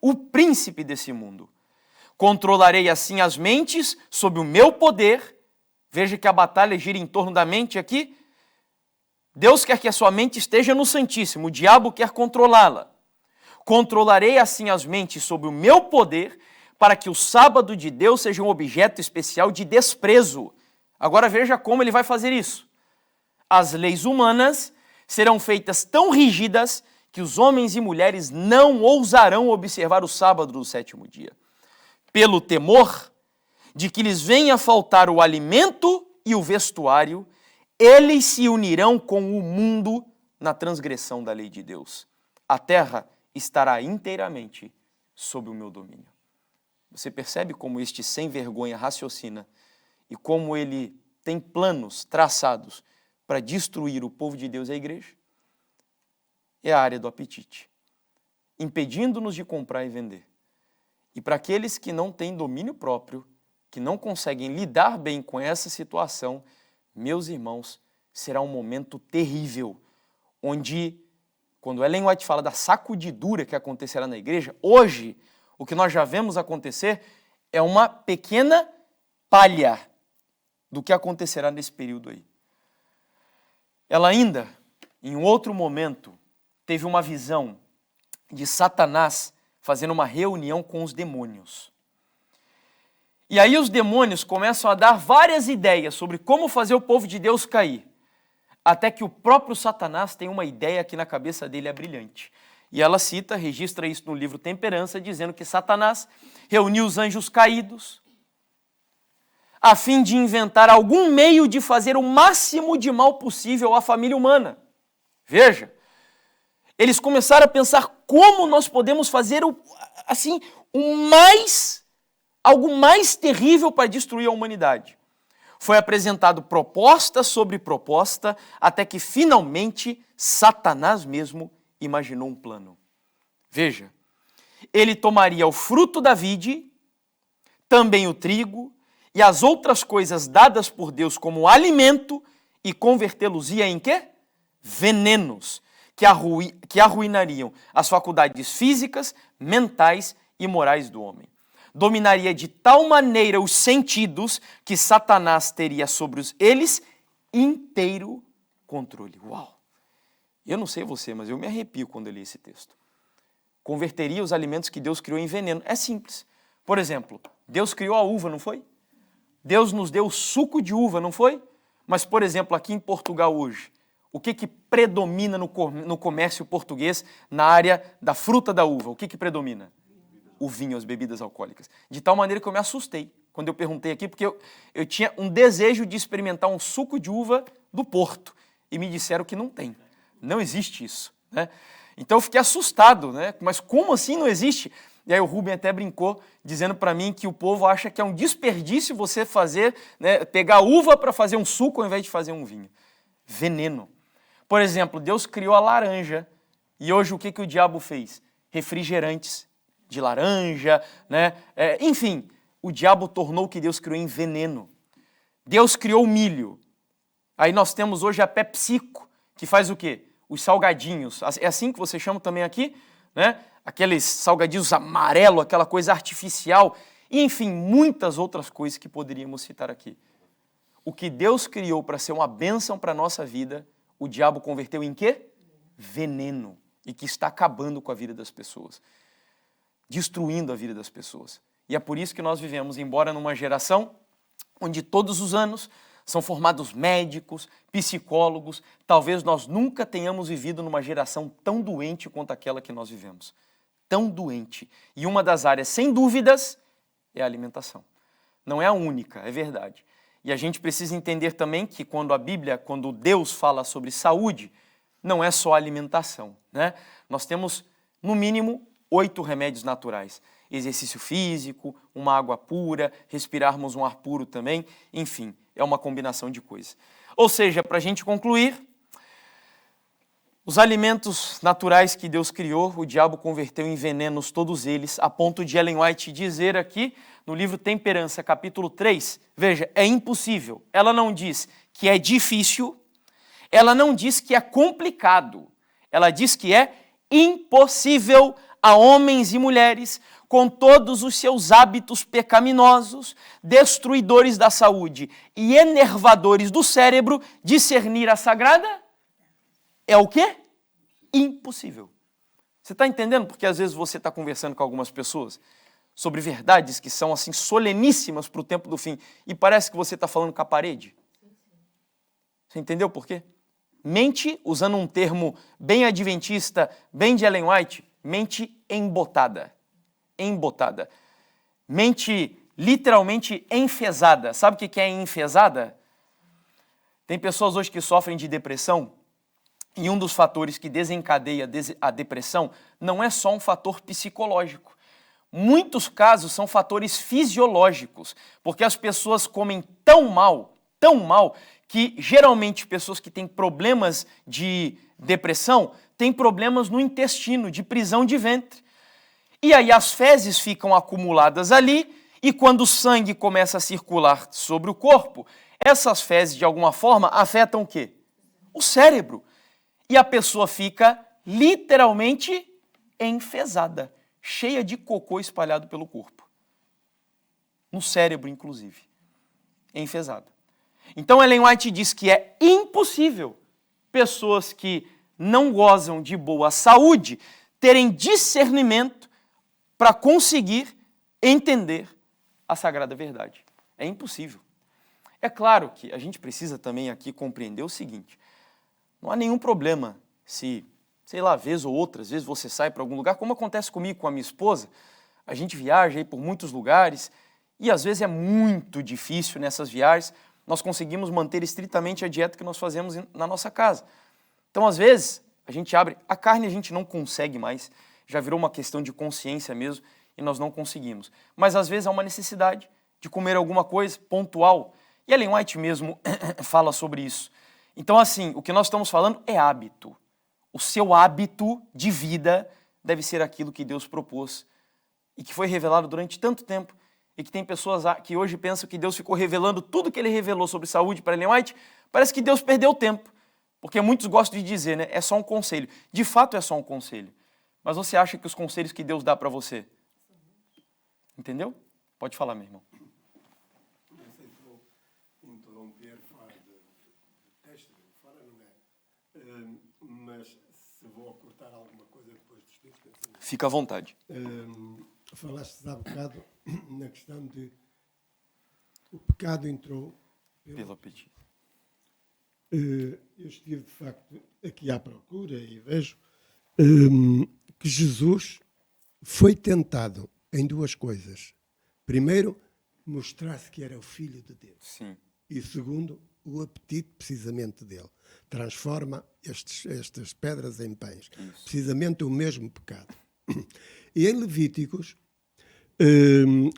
o príncipe desse mundo. Controlarei assim as mentes sob o meu poder. Veja que a batalha gira em torno da mente aqui. Deus quer que a sua mente esteja no Santíssimo, o diabo quer controlá-la. Controlarei assim as mentes sob o meu poder, para que o sábado de Deus seja um objeto especial de desprezo. Agora veja como ele vai fazer isso. As leis humanas serão feitas tão rígidas que os homens e mulheres não ousarão observar o sábado do sétimo dia, pelo temor de que lhes venha faltar o alimento e o vestuário, eles se unirão com o mundo na transgressão da lei de Deus. A terra estará inteiramente sob o meu domínio. Você percebe como este sem vergonha raciocina e como ele tem planos traçados para destruir o povo de Deus e a igreja? É a área do apetite, impedindo-nos de comprar e vender. E para aqueles que não têm domínio próprio, que não conseguem lidar bem com essa situação, meus irmãos, será um momento terrível, onde, quando Ellen White fala da sacudidura que acontecerá na igreja, hoje, o que nós já vemos acontecer é uma pequena palha do que acontecerá nesse período aí. Ela ainda, em outro momento, teve uma visão de Satanás fazendo uma reunião com os demônios. E aí os demônios começam a dar várias ideias sobre como fazer o povo de Deus cair. Até que o próprio Satanás tem uma ideia que na cabeça dele é brilhante. E ela cita, registra isso no livro Temperança, dizendo que Satanás reuniu os anjos caídos a fim de inventar algum meio de fazer o máximo de mal possível à família humana. Veja, eles começaram a pensar como nós podemos fazer algo mais terrível para destruir a humanidade. Foi apresentado proposta sobre proposta, até que finalmente Satanás mesmo imaginou um plano. Veja, ele tomaria o fruto da vide, também o trigo e as outras coisas dadas por Deus como alimento e convertê-los-ia em quê? Venenos, que arruinariam as faculdades físicas, mentais e morais do homem. Dominaria de tal maneira os sentidos que Satanás teria sobre eles inteiro controle. Uau! Eu não sei você, mas eu me arrepio quando eu li esse texto. Converteria os alimentos que Deus criou em veneno. É simples. Por exemplo, Deus criou a uva, não foi? Deus nos deu o suco de uva, não foi? Mas, por exemplo, aqui em Portugal hoje, o que predomina no comércio português na área da fruta da uva? O que predomina? O vinho, as bebidas alcoólicas. De tal maneira que eu me assustei quando eu perguntei aqui, porque eu tinha um desejo de experimentar um suco de uva do Porto. E me disseram que não tem. Não existe isso, né? Então eu fiquei assustado, né? Mas como assim não existe? E aí o Rubem até brincou, dizendo para mim que o povo acha que é um desperdício você fazer, né, pegar uva para fazer um suco ao invés de fazer um vinho. Veneno. Por exemplo, Deus criou a laranja. E hoje o que o diabo fez? Refrigerantes de laranja, né? Enfim, o diabo tornou o que Deus criou em veneno. Deus criou o milho. Aí nós temos hoje a PepsiCo, que faz o quê? Os salgadinhos. É assim que você chama também aqui, né? Aqueles salgadinhos amarelo, aquela coisa artificial. E, enfim, muitas outras coisas que poderíamos citar aqui. O que Deus criou para ser uma bênção para a nossa vida, o diabo converteu em quê? Veneno. E que está acabando com a vida das pessoas. Destruindo a vida das pessoas. E é por isso que nós vivemos, embora numa geração onde todos os anos são formados médicos, psicólogos, talvez nós nunca tenhamos vivido numa geração tão doente quanto aquela que nós vivemos. Tão doente. E uma das áreas, sem dúvidas, é a alimentação. Não é a única, é verdade. E a gente precisa entender também que quando Deus fala sobre saúde, não é só alimentação, né? Nós temos, no mínimo, 8 remédios naturais. exercício físico, uma água pura, respirarmos um ar puro também, enfim, é uma combinação de coisas. Ou seja, para a gente concluir, os alimentos naturais que Deus criou, o diabo converteu em venenos todos eles, a ponto de Ellen White dizer aqui, no livro Temperança, capítulo 3, veja, é impossível. Ela não diz que é difícil, ela não diz que é complicado, ela diz que é impossível a homens e mulheres, com todos os seus hábitos pecaminosos, destruidores da saúde e enervadores do cérebro, discernir a sagrada. É o quê? Impossível. Você está entendendo? Porque às vezes você está conversando com algumas pessoas sobre verdades que são assim soleníssimas para o tempo do fim e parece que você está falando com a parede. Você entendeu por quê? Mente, usando um termo bem adventista, bem de Ellen White, mente embotada. Embotada. Mente literalmente enfesada. Sabe o que é enfesada? Tem pessoas hoje que sofrem de depressão e um dos fatores que desencadeia a depressão não é só um fator psicológico. Muitos casos são fatores fisiológicos, porque as pessoas comem tão mal, que geralmente pessoas que têm problemas de depressão têm problemas no intestino, de prisão de ventre. E aí as fezes ficam acumuladas ali e quando o sangue começa a circular sobre o corpo, essas fezes de alguma forma afetam o quê? O cérebro. E a pessoa fica literalmente enfesada, cheia de cocô espalhado pelo corpo. No cérebro, inclusive. Enfesada. Então, Ellen White diz que é impossível pessoas que não gozam de boa saúde terem discernimento para conseguir entender a sagrada verdade. É impossível. É claro que a gente precisa também aqui compreender o seguinte: não há nenhum problema se, sei lá, vez ou outra, às vezes você sai para algum lugar, como acontece comigo com a minha esposa, a gente viaja aí por muitos lugares e às vezes é muito difícil nessas viagens nós conseguimos manter estritamente a dieta que nós fazemos na nossa casa. Então, às vezes, a gente abre, a carne a gente não consegue mais, já virou uma questão de consciência mesmo e nós não conseguimos. Mas às vezes há uma necessidade de comer alguma coisa pontual. E Ellen White mesmo fala sobre isso. Então, assim, o que nós estamos falando é hábito. O seu hábito de vida deve ser aquilo que Deus propôs e que foi revelado durante tanto tempo e que tem pessoas que hoje pensam que Deus ficou revelando tudo que Ele revelou sobre saúde para Ellen White. Parece que Deus perdeu tempo, porque muitos gostam de dizer, né? É só um conselho. De fato é só um conselho. Mas você acha que os conselhos que Deus dá para você? Entendeu? Pode falar, meu irmão. Não sei se vou interromper fora de texto, fora não é. Mas se vou cortar alguma coisa depois do Espírito Santo. Fica à vontade. Falaste há bocado na questão de o pecado entrou Pelo apetite. Eu estive, de facto, aqui à procura e vejo que Jesus foi tentado em duas coisas. Primeiro, mostrar-se que era o Filho de Deus. Sim. E segundo, o apetite precisamente dele. Transforma estas pedras em pães. Isso. Precisamente o mesmo pecado. E em Levíticos,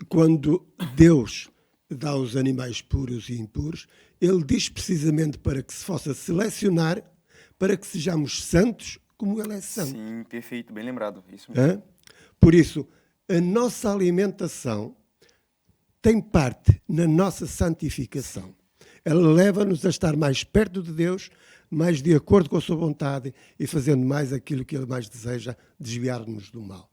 quando Deus dá os animais puros e impuros, ele diz precisamente para que se possa selecionar, para que sejamos santos como ele é santo. Sim, perfeito, bem lembrado. Isso mesmo. Por isso, a nossa alimentação tem parte na nossa santificação. Ela leva-nos a estar mais perto de Deus, mais de acordo com a sua vontade e fazendo mais aquilo que ele mais deseja, desviar-nos do mal.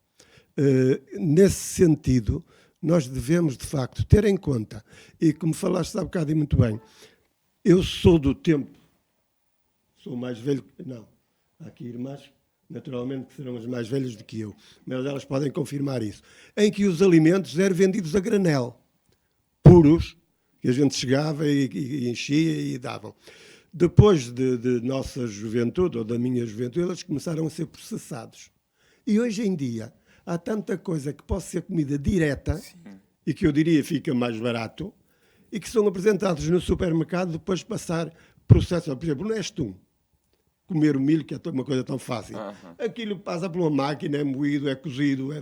Nesse sentido, nós devemos, de facto, ter em conta, e como falaste há bocado e muito bem, eu sou do tempo, sou mais velho, não, há aqui irmãs, naturalmente, que serão as mais velhas do que eu, mas elas podem confirmar isso, em que os alimentos eram vendidos a granel, puros, que a gente chegava e enchia e davam. Depois de nossa juventude, ou da minha juventude, eles começaram a ser processados. E hoje em dia, há tanta coisa que pode ser comida direta, sim, e que eu diria fica mais barato, e que são apresentados no supermercado depois de passar processo. Por exemplo, no Nestum. comer o milho, que é uma coisa tão fácil. Aquilo passa por uma máquina, é moído, é cozido, é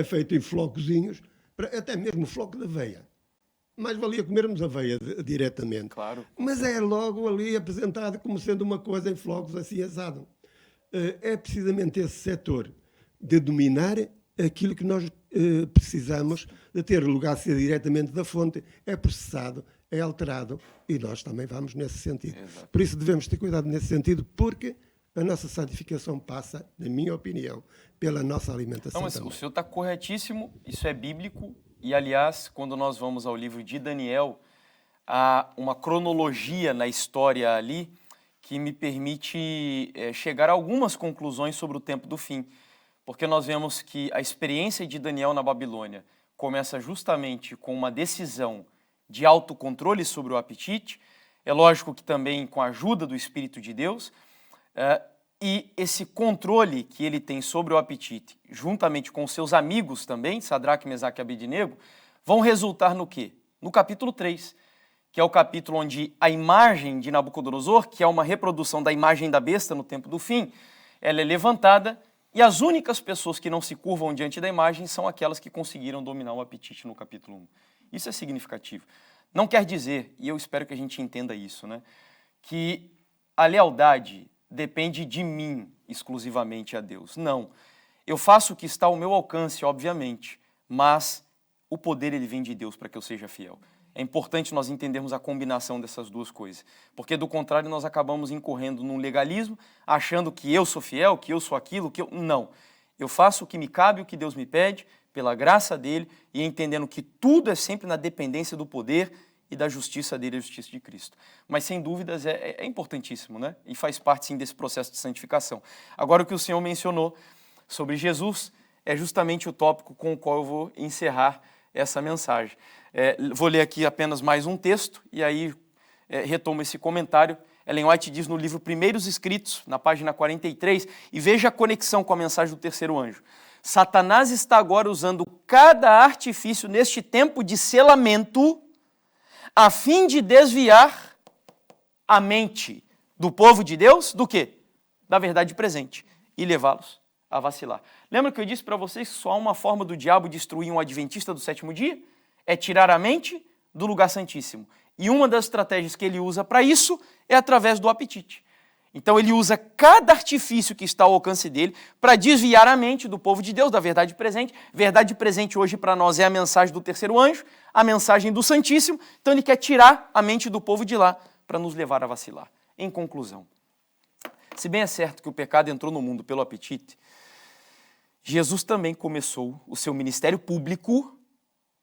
feito em flocozinhos, até mesmo floco de aveia. Mais valia comermos aveia diretamente. Claro. Mas é logo ali apresentado como sendo uma coisa em flocos assim assado. É precisamente esse setor de dominar aquilo que nós precisamos de ter lugar a ser diretamente da fonte, é processado, é alterado, e nós também vamos nesse sentido. Exato. Por isso devemos ter cuidado nesse sentido, porque a nossa santificação passa, na minha opinião, pela nossa alimentação. Não, mas também. o senhor está corretíssimo, isso é bíblico, e aliás, quando nós vamos ao livro de Daniel, há uma cronologia na história ali que me permite chegar a algumas conclusões sobre o tempo do fim. Porque nós vemos que a experiência de Daniel na Babilônia começa justamente com uma decisão de autocontrole sobre o apetite, é lógico que também com a ajuda do Espírito de Deus, e esse controle que ele tem sobre o apetite, juntamente com seus amigos também, Sadraque, Mesaque e Abednego, vão resultar no quê? No capítulo 3, que é o capítulo onde a imagem de Nabucodonosor, que é uma reprodução da imagem da besta no tempo do fim, ela é levantada. E as únicas pessoas que não se curvam diante da imagem são aquelas que conseguiram dominar o apetite no capítulo 1. Isso é significativo. Não quer dizer, e eu espero que a gente entenda isso, né, que a lealdade depende de mim exclusivamente a Deus. Não. Eu faço o que está ao meu alcance, obviamente, mas o poder ele vem de Deus para que eu seja fiel. É importante nós entendermos a combinação dessas duas coisas, porque do contrário nós acabamos incorrendo num legalismo, achando que eu sou fiel, que eu sou aquilo, que eu... Não, eu faço o que me cabe, o que Deus me pede, pela graça dele, e entendendo que tudo é sempre na dependência do poder e da justiça dele, a justiça de Cristo. Mas sem dúvidas é importantíssimo, né? E faz parte sim desse processo de santificação. Agora o que o Senhor mencionou sobre Jesus é justamente o tópico com o qual eu vou encerrar essa mensagem. Vou ler aqui apenas mais um texto e aí retomo esse comentário. Ellen White diz no livro Primeiros Escritos, na página 43, e veja a conexão com a mensagem do terceiro anjo. Satanás está agora usando cada artifício neste tempo de selamento a fim de desviar a mente do povo de Deus do quê? Da verdade presente e levá-los a vacilar. Lembra que eu disse para vocês que só há uma forma do diabo destruir um adventista do sétimo dia? É tirar a mente do lugar santíssimo. E uma das estratégias que ele usa para isso é através do apetite. Então ele usa cada artifício que está ao alcance dele para desviar a mente do povo de Deus, da verdade presente. Verdade presente hoje para nós é a mensagem do terceiro anjo, a mensagem do Santíssimo. Então ele quer tirar a mente do povo de lá para nos levar a vacilar. Em conclusão, se bem é certo que o pecado entrou no mundo pelo apetite, Jesus também começou o seu ministério público.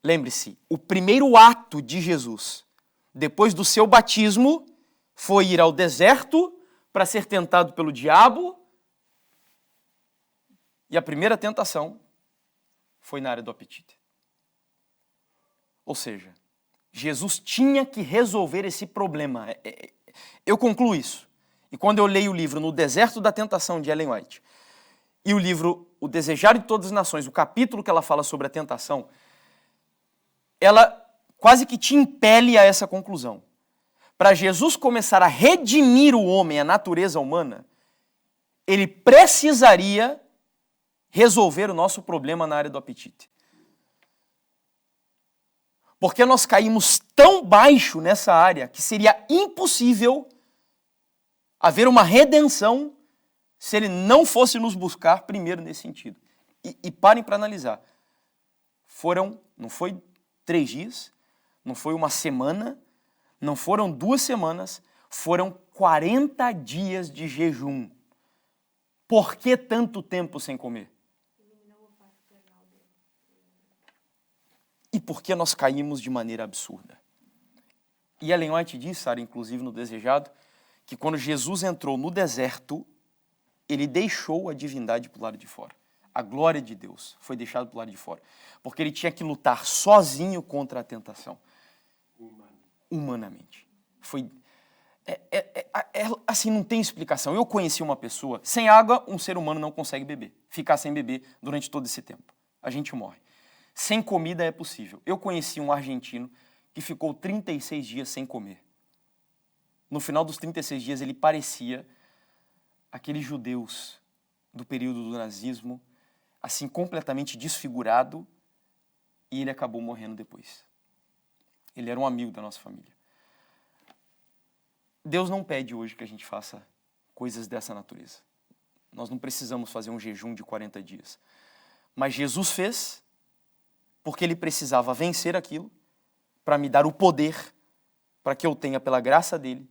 Lembre-se, o primeiro ato de Jesus, depois do seu batismo, foi ir ao deserto para ser tentado pelo diabo. E a primeira tentação foi na área do apetite. Ou seja, Jesus tinha que resolver esse problema. Eu concluo isso. E quando eu leio o livro No Deserto da Tentação, de Ellen White, e o livro O Desejar de Todas as Nações, o capítulo que ela fala sobre a tentação, ela quase que te impele a essa conclusão. Para Jesus começar a redimir o homem, a natureza humana, ele precisaria resolver o nosso problema na área do apetite. Porque nós caímos tão baixo nessa área que seria impossível haver uma redenção se ele não fosse nos buscar primeiro nesse sentido. E parem para analisar. Não foi 3 dias, não foi uma semana, não foram 2 semanas, foram 40 dias de jejum. Por que tanto tempo sem comer? E por que nós caímos de maneira absurda? E Ellen White diz, Sara, inclusive no Desejado, que quando Jesus entrou no deserto, ele deixou a divindade para o lado de fora. A glória de Deus foi deixada para o lado de fora. Porque ele tinha que lutar sozinho contra a tentação. Humanamente. Assim, não tem explicação. Eu conheci uma pessoa, sem água, um ser humano não consegue beber. Ficar sem beber durante todo esse tempo. A gente morre. Sem comida é possível. Eu conheci um argentino que ficou 36 dias sem comer. No final dos 36 dias, ele parecia aqueles judeus do período do nazismo, assim completamente desfigurado, e ele acabou morrendo depois. Ele era um amigo da nossa família. Deus não pede hoje que a gente faça coisas dessa natureza. Nós não precisamos fazer um jejum de 40 dias. Mas Jesus fez porque ele precisava vencer aquilo para me dar o poder para que eu tenha, pela graça dele,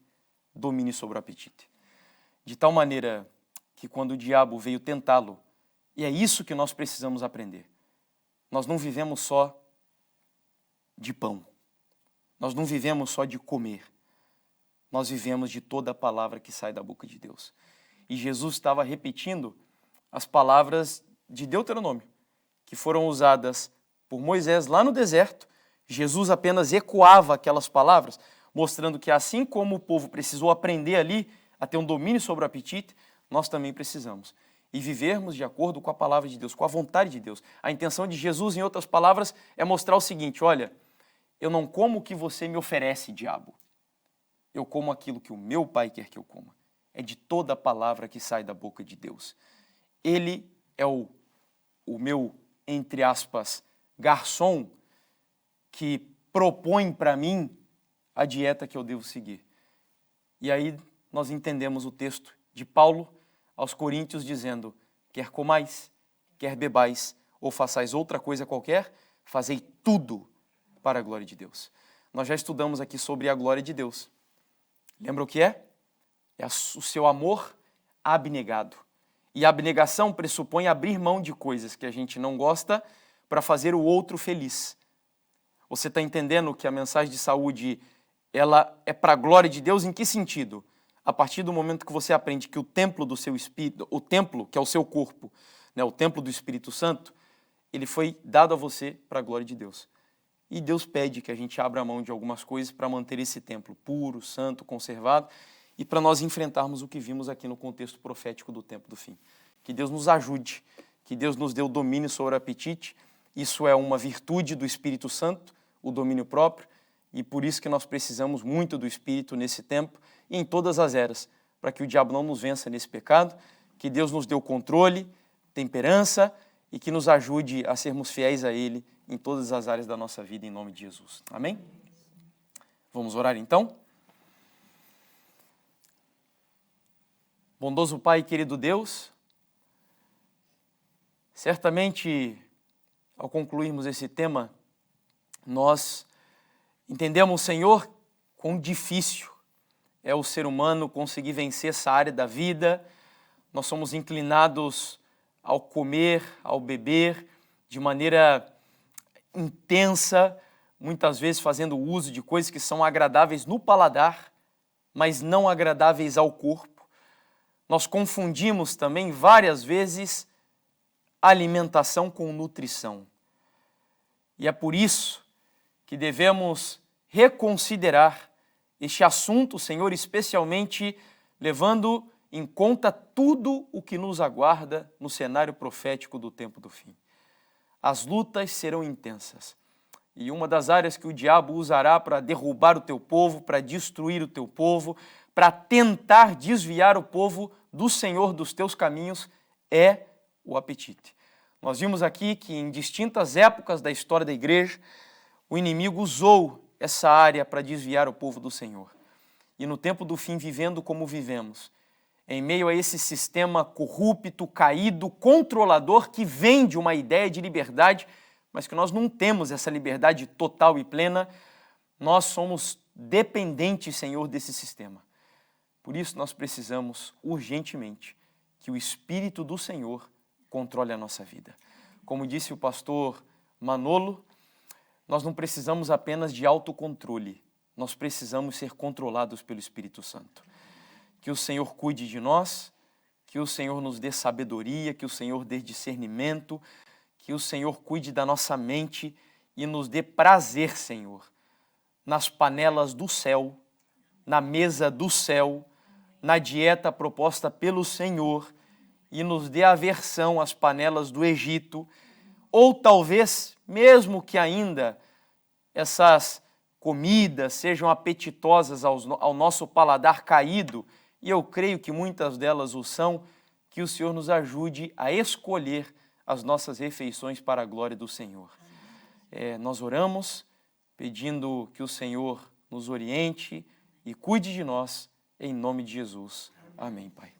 domínio sobre o apetite. De tal maneira que quando o diabo veio tentá-lo, e é isso que nós precisamos aprender, nós não vivemos só de pão, nós não vivemos só de comer, nós vivemos de toda a palavra que sai da boca de Deus. E Jesus estava repetindo as palavras de Deuteronômio, que foram usadas por Moisés lá no deserto. Jesus apenas ecoava aquelas palavras, mostrando que assim como o povo precisou aprender ali a ter um domínio sobre o apetite, nós também precisamos. E vivermos de acordo com a palavra de Deus, com a vontade de Deus. A intenção de Jesus, em outras palavras, é mostrar o seguinte: olha, eu não como o que você me oferece, diabo. Eu como aquilo que o meu Pai quer que eu coma. É de toda a palavra que sai da boca de Deus. Ele é o meu, entre aspas, garçom que propõe para mim a dieta que eu devo seguir. E aí nós entendemos o texto de Paulo aos Coríntios dizendo: quer comais, quer bebais, ou façais outra coisa qualquer, fazei tudo para a glória de Deus. Nós já estudamos aqui sobre a glória de Deus. Lembra o que é? É o seu amor abnegado. E a abnegação pressupõe abrir mão de coisas que a gente não gosta para fazer o outro feliz. Você está entendendo que a mensagem de saúde ela é para a glória de Deus em que sentido? A partir do momento que você aprende que o templo do seu espírito, o templo que é o seu corpo, né, o templo do Espírito Santo, ele foi dado a você para a glória de Deus. E Deus pede que a gente abra mão de algumas coisas para manter esse templo puro, santo, conservado, e para nós enfrentarmos o que vimos aqui no contexto profético do tempo do fim. Que Deus nos ajude, que Deus nos dê o domínio sobre o apetite. Isso é uma virtude do Espírito Santo, o domínio próprio, e por isso que nós precisamos muito do Espírito nesse tempo e em todas as eras, para que o diabo não nos vença nesse pecado, que Deus nos dê o controle, temperança e que nos ajude a sermos fiéis a Ele em todas as áreas da nossa vida, em nome de Jesus. Amém? Vamos orar então? Bondoso Pai, querido Deus, certamente, ao concluirmos esse tema, nós entendemos, Senhor, quão difícil é o ser humano conseguir vencer essa área da vida. Nós somos inclinados ao comer, ao beber, de maneira intensa, muitas vezes fazendo uso de coisas que são agradáveis no paladar, mas não agradáveis ao corpo. Nós confundimos também várias vezes alimentação com nutrição. E é por isso que devemos reconsiderar este assunto, Senhor, especialmente levando em conta tudo o que nos aguarda no cenário profético do tempo do fim. As lutas serão intensas. E uma das áreas que o diabo usará para derrubar o teu povo, para destruir o teu povo, para tentar desviar o povo do Senhor dos teus caminhos, é o apetite. Nós vimos aqui que em distintas épocas da história da igreja, o inimigo usou essa área para desviar o povo do Senhor. E no tempo do fim, vivendo como vivemos, em meio a esse sistema corrupto, caído, controlador, que vende uma ideia de liberdade, mas que nós não temos essa liberdade total e plena, nós somos dependentes, Senhor, desse sistema. Por isso nós precisamos urgentemente que o Espírito do Senhor controle a nossa vida. Como disse o pastor Manolo, nós não precisamos apenas de autocontrole, nós precisamos ser controlados pelo Espírito Santo. Que o Senhor cuide de nós, que o Senhor nos dê sabedoria, que o Senhor dê discernimento, que o Senhor cuide da nossa mente e nos dê prazer, Senhor, nas panelas do céu, na mesa do céu, na dieta proposta pelo Senhor, e nos dê aversão às panelas do Egito, ou talvez, mesmo que ainda essas comidas sejam apetitosas ao nosso paladar caído, e eu creio que muitas delas o são, que o Senhor nos ajude a escolher as nossas refeições para a glória do Senhor. Nós oramos pedindo que o Senhor nos oriente e cuide de nós, em nome de Jesus. Amém, Pai.